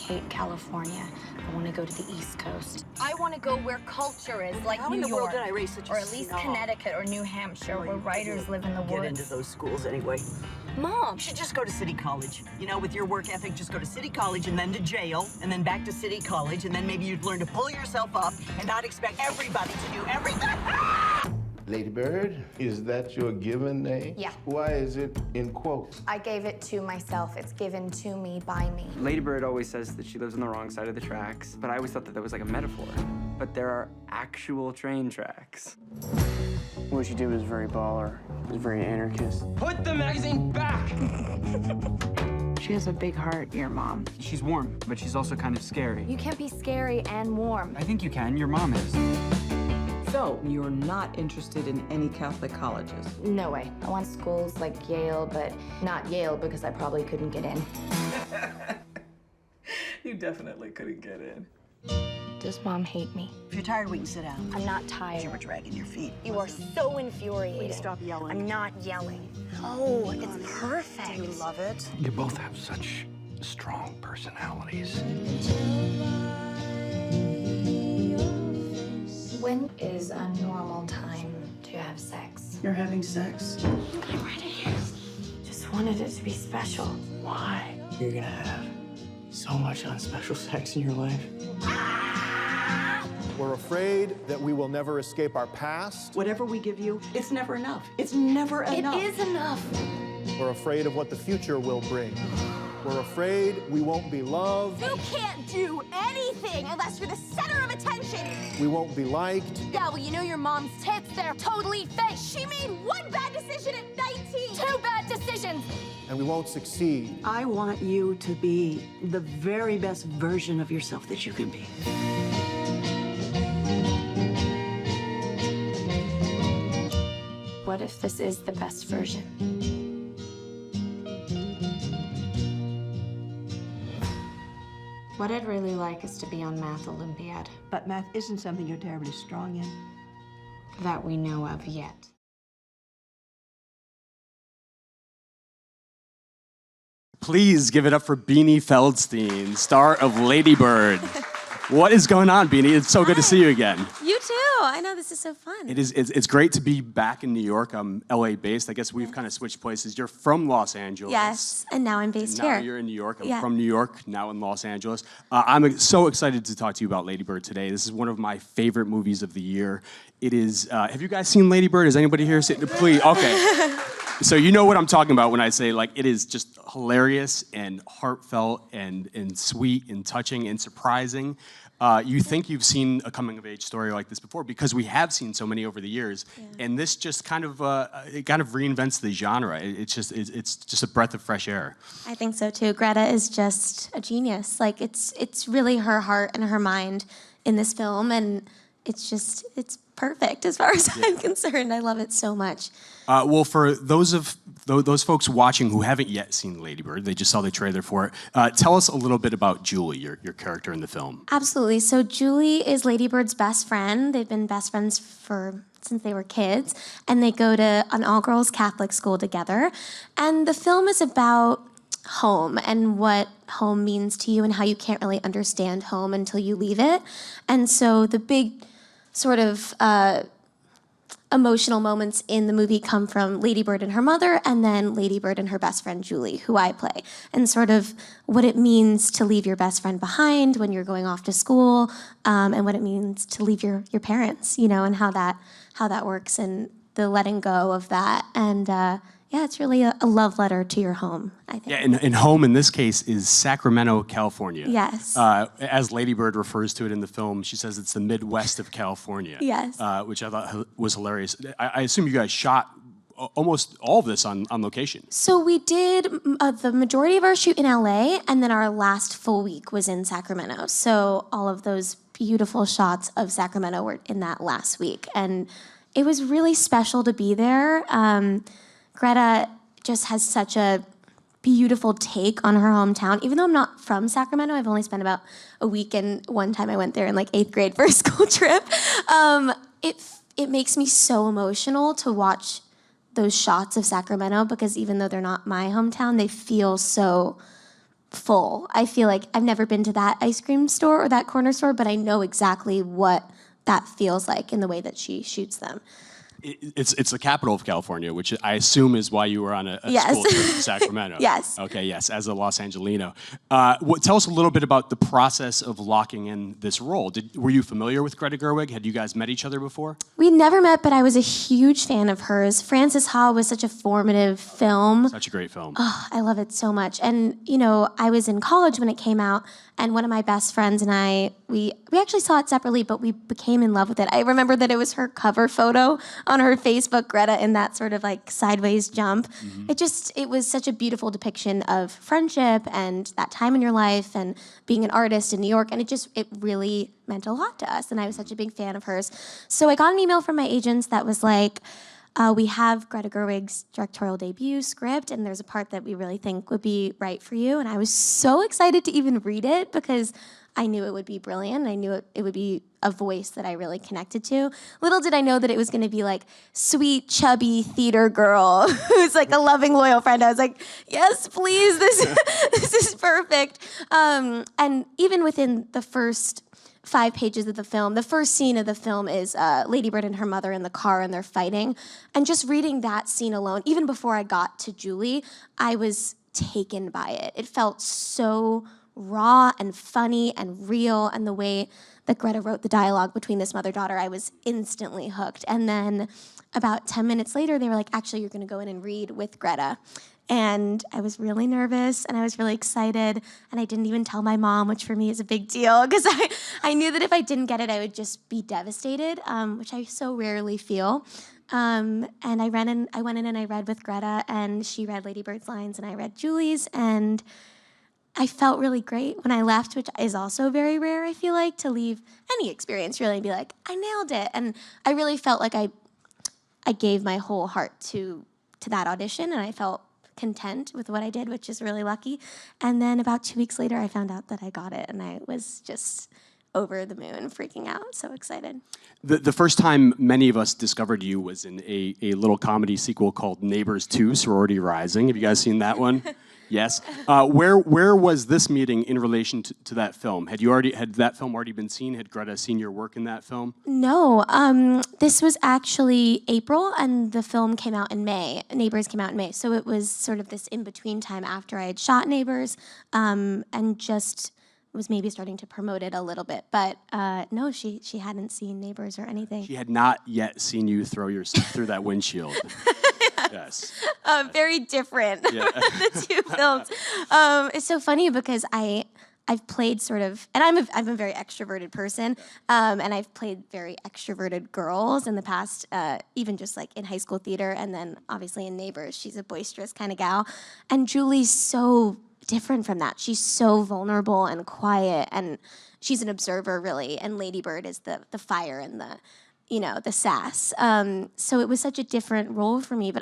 hate California. I want to go to the East Coast. I want to go where culture is, like New York. How in the world did I raise such a or at least Connecticut or New Hampshire, where writers live in the woods. Get into those schools anyway. Mom! You should just go to City College. You know, with your work ethic, just go to City College and then to jail, and then back to City College, and then maybe you'd learn to pull yourself up and not expect everybody to do everything. Lady Bird, is that your given name? Yeah. Why is it in quotes? I gave it to myself. It's given to me by me. Lady Bird always says that she lives on the wrong side of the tracks, but I always thought that that was like a metaphor. But there are actual train tracks. What she did was very baller. It was very anarchist. Put the magazine back! She has a big heart, your mom. She's warm, but she's also kind of scary. You can't be scary and warm. I think you can. Your mom is. So, you're not interested in any Catholic colleges? No way. I want schools like Yale, but not Yale because I probably couldn't get in. You definitely couldn't get in. Does Mom hate me? If you're tired, we can sit down. I'm not tired. You were dragging your feet. You are so infuriating. Please stop yelling. I'm not yelling. Oh, it's perfect. Do you love it? You both have such strong personalities. When is a normal time to have sex? You're having sex? I'm ready. Just wanted it to be special. Why? You're gonna have so much unspecial sex in your life. We're afraid that we will never escape our past. Whatever we give you, it's never enough. It's never enough. It is enough. We're afraid of what the future will bring. We're afraid we won't be loved. You can't do anything unless you're the center of attention. We won't be liked. Yeah, well, you know your mom's tits, they're totally fake. She made one bad decision at 19. Two bad decisions. And we won't succeed. I want you to be the very best version of yourself that you can be. What if this is the best version? What I'd really like is to be on Math Olympiad. But math isn't something you're terribly strong in. That we know of yet. Please give it up for Beanie Feldstein, star of Lady Bird. What is going on, Beanie? It's so good to see you again. You too. I know, this is so fun. It's great to be back in New York. I'm LA based. I guess we've kind of switched places. You're from Los Angeles. Yes, and now I'm based here. Now you're in New York. I'm from New York, now in Los Angeles. I'm so excited to talk to you about Lady Bird today. This is one of my favorite movies of the year. It is, have you guys seen Lady Bird? Has anybody here seen it? Please, okay. So you know what I'm talking about when I say, like, it is just hilarious and heartfelt and sweet and touching and surprising. You think you've seen a coming-of-age story like this before because we have seen so many over the years, and this just kind of it kind of reinvents the genre. It's just a breath of fresh air. I think so too. Greta is just a genius. Like it's really her heart and her mind in this film, and it's perfect as far as I'm concerned. I love it so much. Well, for those folks watching who haven't yet seen Lady Bird, they just saw the trailer for it. Tell us a little bit about Julie, your character in the film. Absolutely. So Julie is Lady Bird's best friend. They've been best friends since they were kids, and they go to an all-girls Catholic school together. And the film is about home and what home means to you and how you can't really understand home until you leave it. And so the big sort of emotional moments in the movie come from Lady Bird and her mother, and then Lady Bird and her best friend Julie, who I play, and sort of what it means to leave your best friend behind when you're going off to school, and what it means to leave your parents, you know, and how that works, and the letting go of that. And yeah, it's really a love letter to your home, I think. Yeah, and home in this case is Sacramento, California. Yes. As Lady Bird refers to it in the film, she says it's the Midwest of California. Yes. Which I thought was hilarious. I assume you guys shot almost all of this on location. So we did the majority of our shoot in LA, and then our last full week was in Sacramento. So all of those beautiful shots of Sacramento were in that last week. And it was really special to be there. Greta just has such a beautiful take on her hometown. Even though I'm not from Sacramento, I've only spent about a week, and one time I went there in like 8th grade for a school trip. It makes me so emotional to watch those shots of Sacramento because even though they're not my hometown, they feel so full. I feel like I've never been to that ice cream store or that corner store, but I know exactly what that feels like in the way that she shoots them. It's the capital of California, which I assume is why you were on a Yes. school trip to Sacramento. Yes. Okay, yes, as a Los Angelino. Tell us a little bit about the process of locking in this role. Were you familiar with Greta Gerwig? Had you guys met each other before? We never met, but I was a huge fan of hers. Frances Ha was such a formative film. Such a great film. Oh, I love it so much. And, you know, I was in college when it came out, and one of my best friends and I, we actually saw it separately, but we became in love with it. I remember that it was her cover photo on her Facebook, Greta, in that sort of like sideways jump. Mm-hmm. It was such a beautiful depiction of friendship and that time in your life and being an artist in New York, and it really meant a lot to us, and I was such a big fan of hers. So I got an email from my agents that was like, we have Greta Gerwig's directorial debut script, and there's a part that we really think would be right for you. And I was so excited to even read it because I knew it would be brilliant. I knew it would be a voice that I really connected to. Little did I know that it was going to be like sweet, chubby theater girl who's like a loving, loyal friend. I was like, yes, please, this is perfect. And even within the first 5 pages of the film, the first scene of the film is Lady Bird and her mother in the car, and they're fighting. And just reading that scene alone, even before I got to Julie, I was taken by it. It felt so raw and funny and real, and the way that Greta wrote the dialogue between this mother-daughter, I was instantly hooked. And then about 10 minutes later, they were like, actually, you're gonna go in and read with Greta. And I was really nervous, and I was really excited, and I didn't even tell my mom, which for me is a big deal, because I knew that if I didn't get it, I would just be devastated, which I so rarely feel. And I went in and I read with Greta, and she read Lady Bird's lines, and I read Julie's, and I felt really great when I left, which is also very rare, I feel like, to leave any experience really and be like, I nailed it. And I really felt like I gave my whole heart to that audition, and I felt content with what I did, which is really lucky. And then about 2 weeks later, I found out that I got it, and I was just over the moon, freaking out, so excited. The first time many of us discovered you was in a little comedy sequel called Neighbors 2, Sorority Rising. Have you guys seen that one? Yes. Where was this meeting in relation to that film? Had that film already been seen? Had Greta seen your work in that film? No. This was actually April, and the film came out in May. Neighbors came out in May. So it was sort of this in-between time after I had shot Neighbors, and just was maybe starting to promote it a little bit. But no, she hadn't seen Neighbors or anything. She had not yet seen you throw yourself through that windshield. Yes. Very different, Yeah. the two films. It's so funny because I've played sort of, and I'm a very extroverted person, and I've played very extroverted girls in the past, even just like in high school theater, and then obviously in Neighbors, she's a boisterous kind of gal. And Julie's so different from that. She's so vulnerable and quiet, and she's an observer really, and Lady Bird is the fire and the sass. So it was such a different role for me, but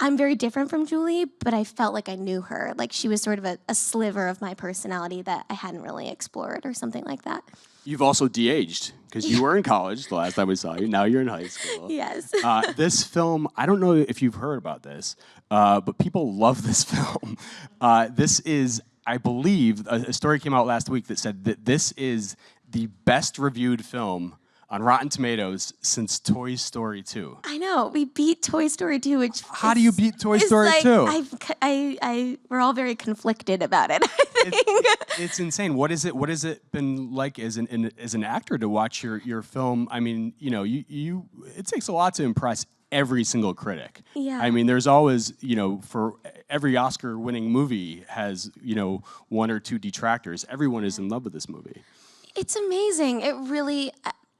I'm very different from Julie, but I felt like I knew her. Like she was sort of a sliver of my personality that I hadn't really explored or something like that. You've also de-aged, because you were in college the last time we saw you. Now you're in high school. Yes. This film, I don't know if you've heard about this, but people love this film. This is, I believe, a story came out last week that said that this is the best reviewed film on Rotten Tomatoes since Toy Story 2. I know, we beat Toy Story 2, which How do you beat Toy Story 2? We're all very conflicted about it, I think. It's insane. What has it been like as an actor to watch your film? I mean, it takes a lot to impress every single critic. Yeah. I mean, there's always, for every Oscar-winning movie has, one or two detractors. Everyone is in love with this movie. It's amazing. It really,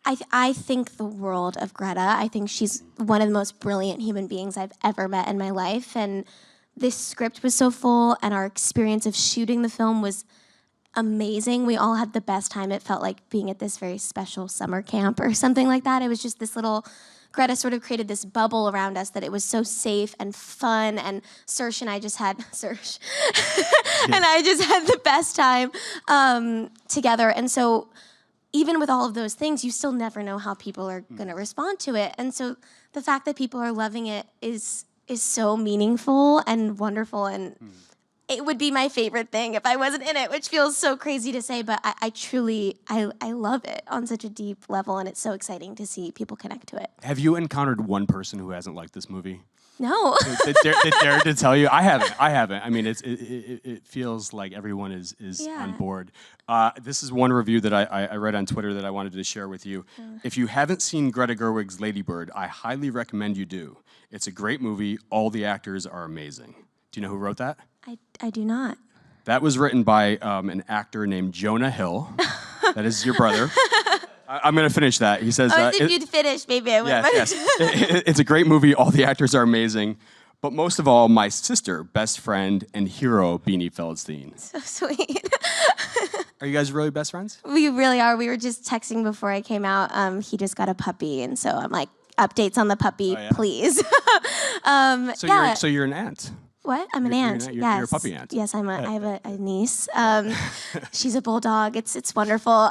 I think the world of Greta. I think she's one of the most brilliant human beings I've ever met in my life. And this script was so full, and our experience of shooting the film was amazing. We all had the best time. It felt like being at this very special summer camp or something like that. It was just this little, Greta sort of created this bubble around us that it was so safe and fun, and Saoirse and I just had, and I just had the best time together. And so even with all of those things, you still never know how people are going to respond to it. And so the fact that people are loving it is so meaningful and wonderful, and it would be my favorite thing if I wasn't in it, which feels so crazy to say, but I truly love it on such a deep level, and it's so exciting to see people connect to it. Have you encountered one person who hasn't liked this movie? No. That dared to tell you? I haven't. I mean, it feels like everyone is on board. This is one review that I read on Twitter that I wanted to share with you. If you haven't seen Greta Gerwig's Lady Bird, I highly recommend you do. It's a great movie. All the actors are amazing. Do you know who wrote that? I do not. That was written by an actor named Jonah Hill. That is your brother. I'm going to finish that. He says... if you'd finish, maybe I would. Yes. It's a great movie. All the actors are amazing. But most of all, my sister, best friend, and hero, Beanie Feldstein. So sweet. Are you guys really best friends? We really are. We were just texting before I came out. He just got a puppy, and so I'm like, updates on the puppy, please. So you're an aunt. What? I'm an aunt. You're a puppy aunt. Yes, I have a niece. She's a bulldog. It's wonderful.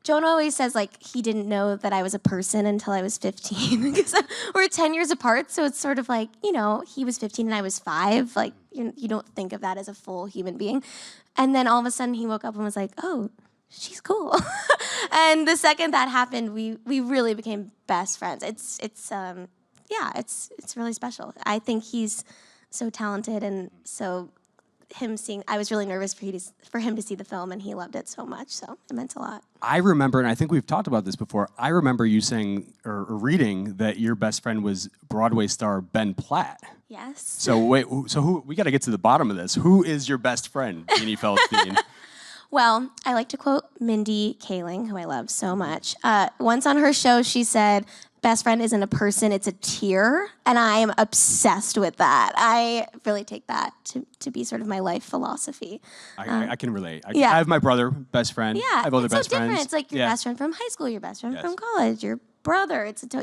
Jonah always says like he didn't know that I was a person until I was 15 because we're 10 years apart. So it's sort of like, he was 15 and I was 5. Like you don't think of that as a full human being. And then all of a sudden he woke up and was like, oh, she's cool. And the second that happened, we really became best friends. It's really special. I think he's so talented, and so I was really nervous for him to see the film, and he loved it so much, so it meant a lot. I remember, and I think we've talked about this before, I remember you saying or reading that your best friend was Broadway star Ben Platt. Yes. So we got to get to the bottom of this. Who is your best friend, Beanie Feldstein? Well, I like to quote Mindy Kaling, who I love so much. Once on her show, she said, best friend isn't a person, it's a tier. And I am obsessed with that. I really take that to be sort of my life philosophy. I can relate. I have my brother, best friend. Yeah, I have other best so different. friends. It's like your best friend from high school, your best friend from college, your brother. It's it's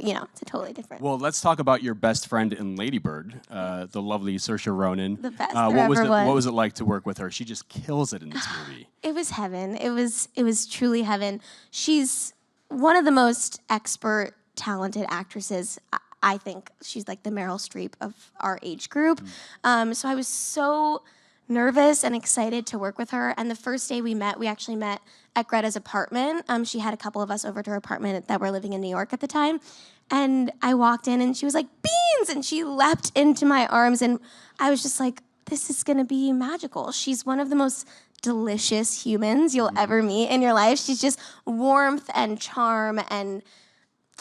totally different. Well, let's talk about your best friend in Lady Bird, the lovely Saoirse Ronan. The best What was it like to work with her? She just kills it in this movie. It was heaven. It was truly heaven. She's one of the most expert, talented actresses. I think she's like the Meryl Streep of our age group. So I was so nervous and excited to work with her. And the first day we actually met at Greta's apartment. She had a couple of us over to her apartment that were living in New York at the time. And I walked in and she was like, Beans! And she leapt into my arms. And I was just like, this is gonna be magical. She's one of the most delicious humans you'll ever meet in your life. She's just warmth and charm, and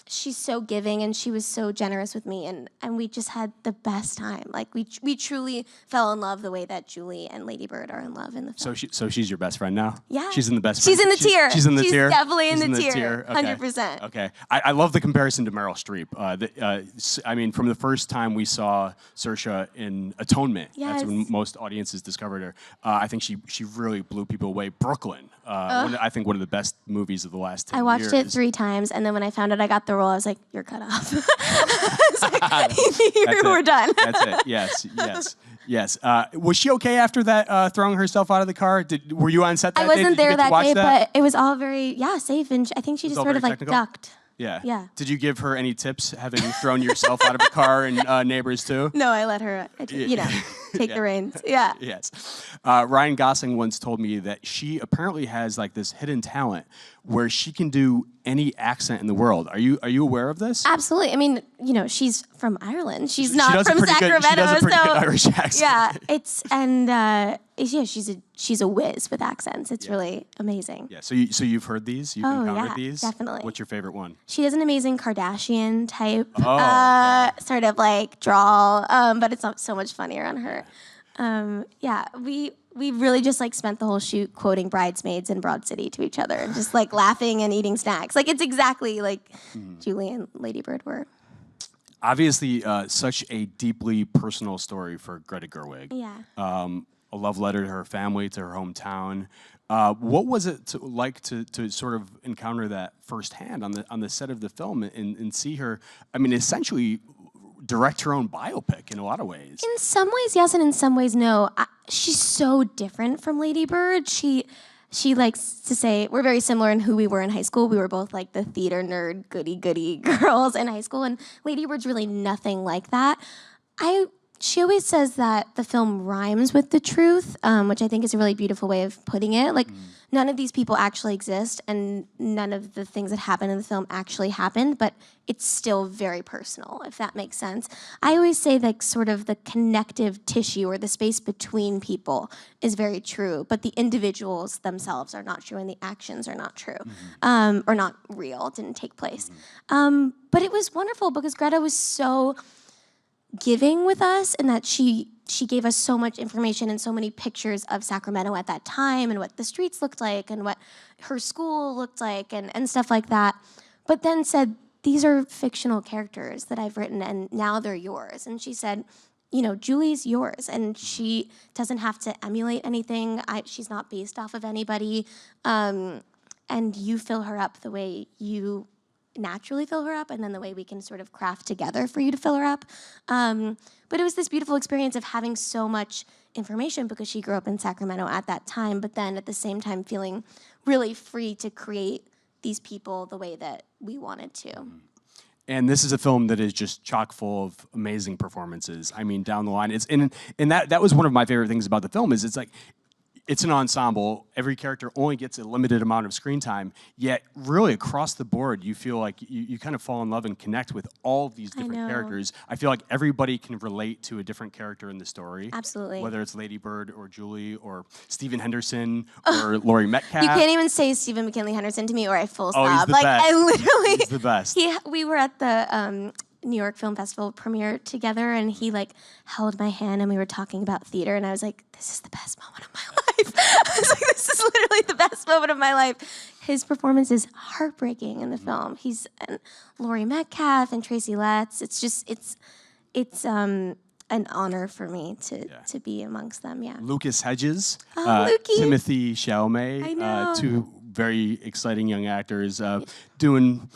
she's so giving, and she was so generous with me, and we just had the best time. Like we truly fell in love the way that Julie and Lady Bird are in love in the film. So she's your best friend now? Yeah. She's in the best She's friend. in the tier. She's in the tier? She's definitely in the tier. tier. 100%. Okay. I love the comparison to Meryl Streep. I mean, from the first time we saw Saoirse in Atonement, that's when most audiences discovered her. I think she really blew people away. Brooklyn, I think one of the best movies of the last 10 years. I watched it 3 times, and then when I found out I got the role, I was like, you're cut off. We're done. That's it. Yes. Was she okay after that, throwing herself out of the car? Were you on set that day? I wasn't there that day, that? but it was all very, safe, and I think she just sort of like ducked. Yeah. Did you give her any tips, having thrown yourself out of a car and neighbors too? No, I let her, take the reins. Yeah. Yes. Ryan Gosling once told me that she apparently has like this hidden talent where she can do any accent in the world. Are you aware of this? Absolutely. I mean, she's from Ireland. She's not from Sacramento. She does a pretty good Irish accent. Yeah, she's a whiz with accents. It's really amazing. Yeah. So you've heard these? You've encountered these? Definitely. What's your favorite one? She does an amazing Kardashian type, okay. sort of like drawl, but it's so much funnier on her. We really just like spent the whole shoot quoting Bridesmaids and Broad City to each other and just like laughing and eating snacks. Like it's exactly like Julie and Lady Bird were. Obviously, such a deeply personal story for Greta Gerwig. Yeah. A love letter to her family, to her hometown. What was it like to sort of encounter that firsthand on the set of the film and see her, I mean, essentially direct her own biopic in a lot of ways? In some ways, yes, and in some ways, no. She's so different from Lady Bird. She likes to say we're very similar in who we were in high school. We were both like the theater nerd, goody girls in high school, and Lady Bird's really nothing like that. I She always says that the film rhymes with the truth, which I think is a really beautiful way of putting it. Like, none of these people actually exist, and none of the things that happen in the film actually happened, but it's still very personal, if that makes sense. I always say, like, sort of the connective tissue or the space between people is very true, but the individuals themselves are not true, and the actions are not true, or not real, didn't take place. But it was wonderful because Greta was so giving with us, and that she gave us so much information and so many pictures of Sacramento at that time and what the streets looked like and what her school looked like and stuff like that. But then said, these are fictional characters that I've written and now they're yours. And she said, you know, Julie's yours and she doesn't have to emulate anything. She's not based off of anybody. And you fill her up the way you naturally fill her up, and then the way we can sort of craft together for you to fill her up. But it was this beautiful experience of having so much information because she grew up in Sacramento at that time, but then at the same time feeling really free to create these people the way that we wanted to. And this is a film that is just chock full of amazing performances. I mean, down the line, it's and that was one of my favorite things about the film is it's like, it's an ensemble. Every character only gets a limited amount of screen time, yet really across the board, you feel like you kind of fall in love and connect with all of these different characters. I feel like everybody can relate to a different character in the story. Absolutely. Whether it's Lady Bird or Julie or Stephen Henderson or Laurie Metcalf. You can't even say Stephen McKinley Henderson to me or I full stop. Oh, he's the like, best. I literally... He's the best. We were at the New York Film Festival premiere together, and he like held my hand and we were talking about theater, and I was like, this is the best moment of my life. I was like, this is literally the best moment of my life. His performance is heartbreaking in the film. He's and Laurie Metcalf and Tracy Letts. It's just it's an honor for me to be amongst them. Yeah. Lucas Hedges, Lukey. Timothy Chalamet, two very exciting young actors doing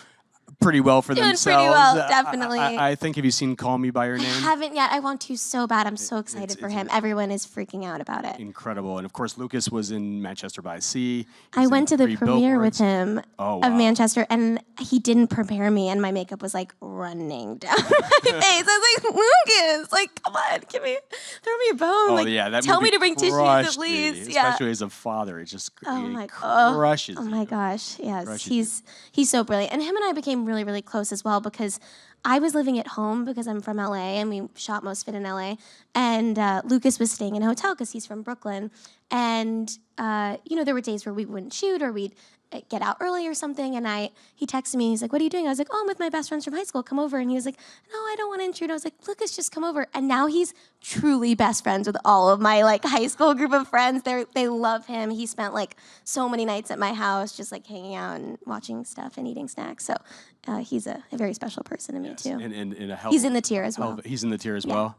pretty well for themselves. Pretty well, definitely. I think, have you seen Call Me By Your Name? I haven't yet. I want to so bad. I'm so excited for him. Everyone is freaking out about it. Incredible. And of course, Lucas was in Manchester by the Sea. I went to the premiere with him of Manchester, and he didn't prepare me, and my makeup was like running down my face. I was like, Lucas, like, come on, throw me a bone. Like, that tell me movie to bring tissues at least. Especially as a father, it just crushes. Oh my gosh, yes, he's so brilliant, and him and I became really, really close as well because I was living at home because I'm from LA and we shot most of it in LA, and Lucas was staying in a hotel because he's from Brooklyn, and there were days where we wouldn't shoot or we'd get out early or something, and he texted me, he's like, what are you doing? I was like, oh, I'm with my best friends from high school, come over. And he was like, no, I don't want to intrude. I was like, Lucas, just come over. And now he's truly best friends with all of my like high school group of friends. They love him. He spent like so many nights at my house just like hanging out and watching stuff and eating snacks. So he's a very special person to me too. And he's in the tier as well. He's in the tier as well?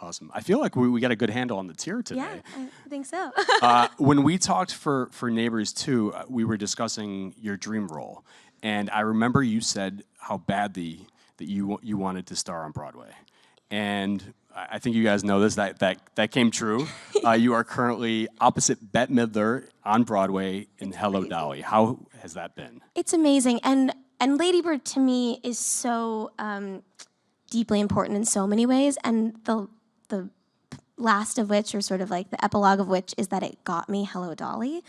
Awesome. I feel like we got a good handle on the tier today. Yeah, I think so. When we talked for Neighbors 2, we were discussing your dream role. And I remember you said how badly that you wanted to star on Broadway. And I think you guys know this, that came true. You are currently opposite Bette Midler on Broadway in Hello, Dolly. How has that been? It's amazing. And Lady Bird to me is so deeply important in so many ways. And the last of which, or sort of like the epilogue of which, is that it got me Hello, Dolly.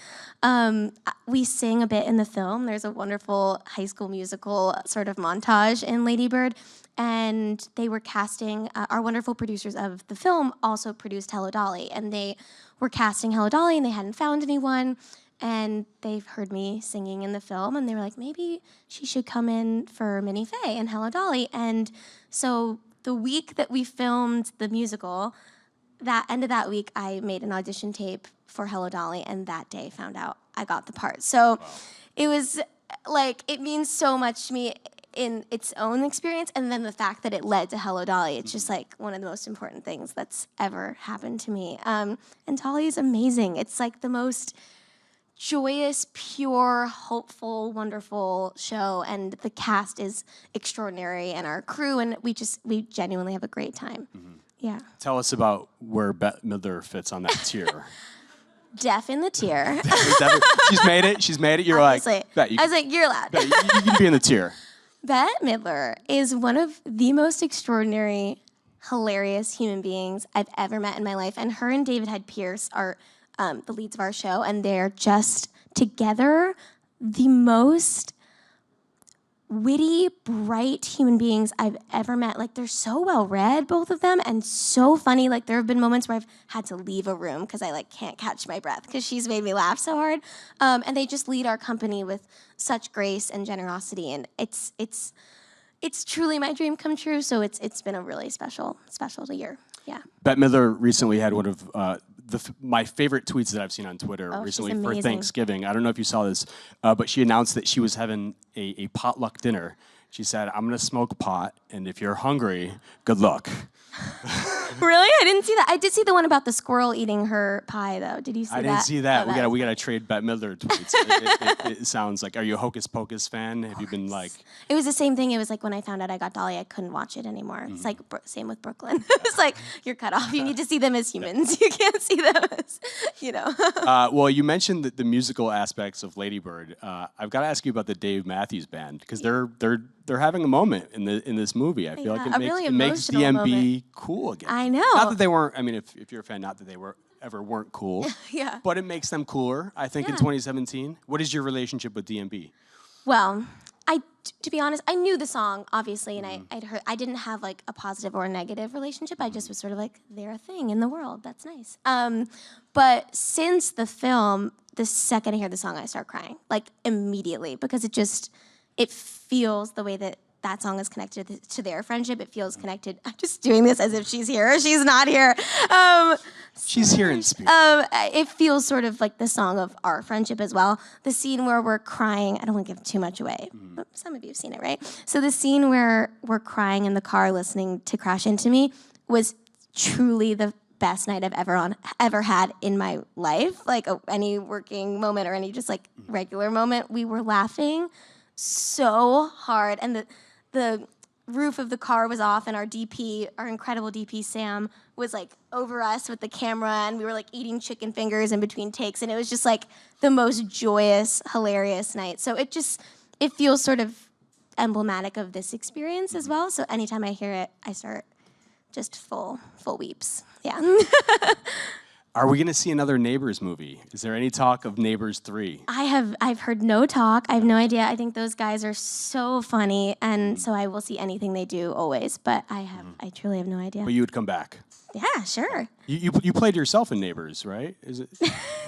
We sing a bit in the film. There's a wonderful High School Musical sort of montage in Lady Bird. And they were casting, our wonderful producers of the film also produced Hello, Dolly. And they were casting Hello, Dolly, and they hadn't found anyone. And they've heard me singing in the film, and they were like, maybe she should come in for Minnie Faye and Hello, Dolly. And so the week that we filmed the musical, that end of that week, I made an audition tape for Hello, Dolly, and that day found out I got the part. So it was like, it means so much to me in its own experience, and then the fact that it led to Hello, Dolly. It's just like one of the most important things that's ever happened to me. And Dolly is amazing. It's like the most joyous, pure, hopeful, wonderful show, and the cast is extraordinary, and our crew, and we genuinely have a great time. Yeah. Tell us about where Bette Midler fits on that tier. Deaf in the tier. She's made it. You're Obviously. like, Bette, I was like, you're allowed. Bette, you can be in the tier. Bette Midler is one of the most extraordinary hilarious human beings I've ever met in my life. And her and David Hyde Pierce are the leads of our show, and they're just together the most witty, bright human beings I've ever met. Like, they're so well read, both of them, and so funny. Like, there have been moments where I've had to leave a room because I like can't catch my breath because she's made me laugh so hard. And they just lead our company with such grace and generosity, and it's truly my dream come true. So it's been a really special year. Yeah. Bette Midler recently had one of my favorite tweets that I've seen on Twitter recently for Thanksgiving. I don't know if you saw this, but she announced that she was having a potluck dinner. She said, "I'm going to smoke pot, and if you're hungry, good luck." Really? I didn't see that. I did see the one about the squirrel eating her pie, though. Did you see that? I didn't see that. Oh, We gotta trade Bette Midler tweets. It sounds like. Are you a Hocus Pocus fan? Have you been like? It was the same thing. It was like when I found out I got Dolly, I couldn't watch it anymore. It's like same with Brooklyn. It's like you're cut off. You need to see them as humans. You can't see them as, Well, you mentioned the musical aspects of Lady Bird. I've got to ask you about the Dave Matthews Band because they're having a moment in this movie. I feel like it makes DMB cool again. I know. Not that they weren't. I mean, if you're a fan, not that they weren't cool. Yeah. But it makes them cooler. I think in 2017. What is your relationship with DMB? Well, to be honest, I knew the song obviously, and I'd heard. I didn't have like a positive or a negative relationship. I just was sort of like, they're a thing in the world. That's nice. But since the film, the second I hear the song, I start crying like immediately because it feels the way that song is connected to their friendship. It feels connected. I'm just doing this as if she's here. She's not here. She's here in spirit. It feels sort of like the song of our friendship as well. The scene where we're crying, I don't want to give too much away, but some of you have seen it, right? So the scene where we're crying in the car listening to Crash Into Me was truly the best night I've ever had in my life. Like any working moment or any just like regular moment, we were laughing so hard, and the roof of the car was off, and our DP, our incredible DP Sam, was like over us with the camera, and we were like eating chicken fingers in between takes, and it was just like the most joyous, hilarious night. So it feels sort of emblematic of this experience as well. So anytime I hear it, I start just full weeps. Yeah. Are we going to see another Neighbors movie? Is there any talk of Neighbors 3? I've heard no talk. I have no idea. I think those guys are so funny, and so I will see anything they do always. But I truly have no idea. But you would come back. Yeah, sure. You played yourself in Neighbors, right? Is it?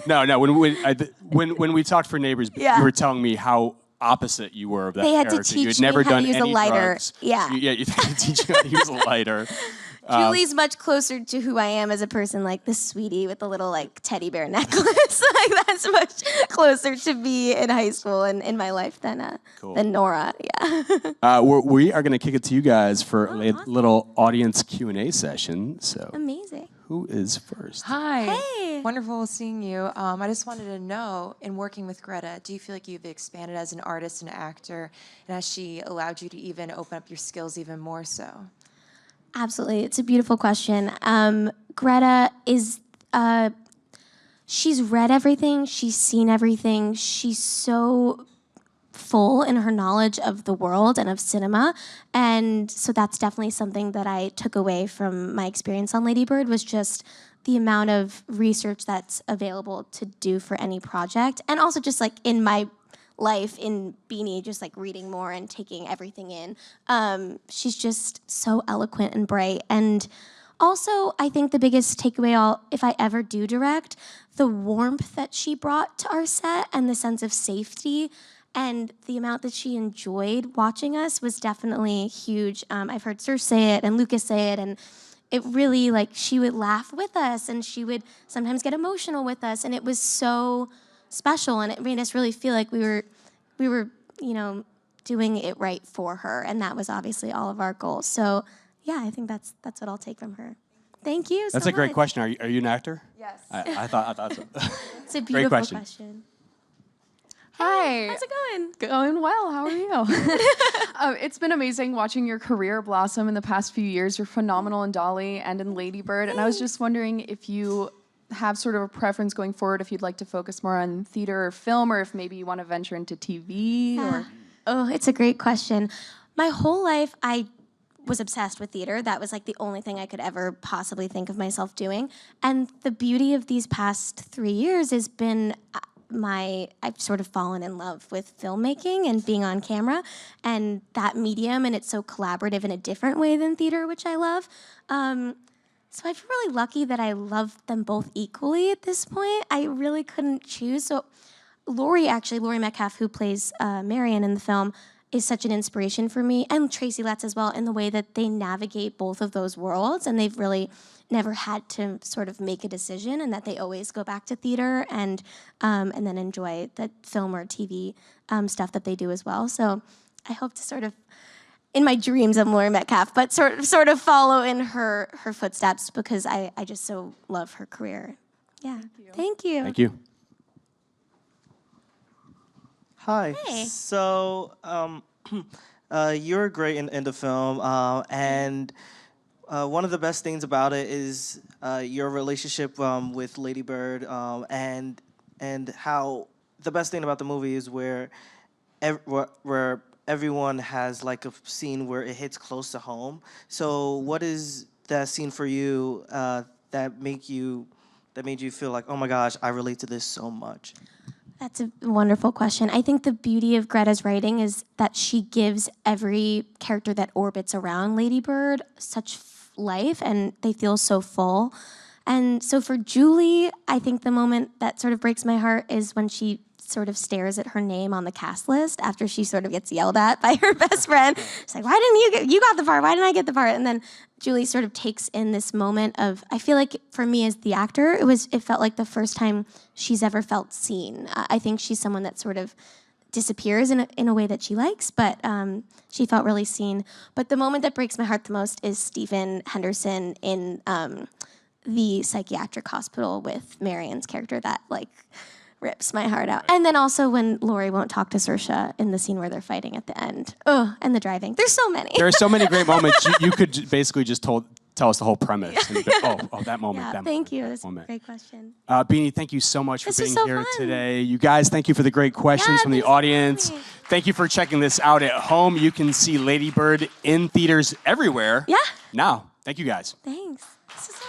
No. When we talked for Neighbors, you were telling me how opposite you were of that character. They had to teach you had never me how done to use any a lighter. drugs. Yeah. You had to teach you how to use a lighter. Julie's much closer to who I am as a person, like the sweetie with the little like teddy bear necklace. Like that's much closer to me in high school and in my life than Nora. Yeah. We are going to kick it to you guys for a little audience Q&A session. So amazing. Who is first? Hi. Hey. Wonderful seeing you. I just wanted to know, in working with Greta, do you feel like you've expanded as an artist and actor, and has she allowed you to even open up your skills even more so? Absolutely. It's a beautiful question. Greta is, she's read everything. She's seen everything. She's so full in her knowledge of the world and of cinema. And so that's definitely something that I took away from my experience on Lady Bird was just the amount of research that's available to do for any project. And also just like in my life in Beanie, just like reading more and taking everything in. She's just so eloquent and bright. And also, I think the biggest takeaway, if I ever do direct, the warmth that she brought to our set and the sense of safety and the amount that she enjoyed watching us was definitely huge. I've heard Saoirse say it and Lucas say it, and it really, like, she would laugh with us and she would sometimes get emotional with us, and it was so special, and it made us really feel like we were, doing it right for her, and that was obviously all of our goals. So, yeah, I think that's what I'll take from her. Thank you. That's so a great much. question. Are you an actor? Yes. I thought so. It's a beautiful question. Hi. How's it going? Going well. How are you? It's been amazing watching your career blossom in the past few years. You're phenomenal in Dolly and in Lady Bird, and I was just wondering if you have sort of a preference going forward, if you'd like to focus more on theater or film, or if maybe you want to venture into TV. Or Oh, it's a great question. My whole life, I was obsessed with theater. That was like the only thing I could ever possibly think of myself doing. And the beauty of these past 3 years has been I've sort of fallen in love with filmmaking and being on camera and that medium, and it's so collaborative in a different way than theater, which I love. So I feel really lucky that I love them both equally at this point. I really couldn't choose. So Laurie Metcalf, who plays Marion in the film, is such an inspiration for me, and Tracy Letts as well, in the way that they navigate both of those worlds, and they've really never had to sort of make a decision, and that they always go back to theater and then enjoy the film or TV stuff that they do as well. So I hope to sort of, in my dreams, I'm Laurie Metcalf, but sort of follow in her footsteps, because I just so love her career. Yeah. Thank you. Thank you. Hi. Hey. So, you're great in the film, and one of the best things about it is your relationship with Lady Bird, and how the best thing about the movie is where everyone has like a scene where it hits close to home. So, what is that scene for you that made you feel like, oh my gosh, I relate to this so much? That's a wonderful question. I think the beauty of Greta's writing is that she gives every character that orbits around Lady Bird such life, and they feel so full. And so for Julie, I think the moment that sort of breaks my heart is when she sort of stares at her name on the cast list after she sort of gets yelled at by her best friend. She's like, why didn't you got the part? Why didn't I get the part? And then Julie sort of takes in this moment of, I feel like for me as the actor, it felt like the first time she's ever felt seen. I think she's someone that sort of disappears in a way that she likes, but she felt really seen. But the moment that breaks my heart the most is Stephen Henderson in the psychiatric hospital with Marion's character. That like rips my heart out. And then also when Laurie won't talk to Saoirse in the scene where they're fighting at the end. Oh, and the driving. There's so many. There are so many great moments. You could basically just tell us the whole premise. And that moment. Yeah, that thank you. That's moment. a great question. Beanie, thank you so much for This was being so here fun. today. You guys, thank you for the great questions from the thanks for audience. having me. Thank you for checking this out at home. You can see Lady Bird in theaters everywhere. Yeah. Now, thank you guys. Thanks. This is so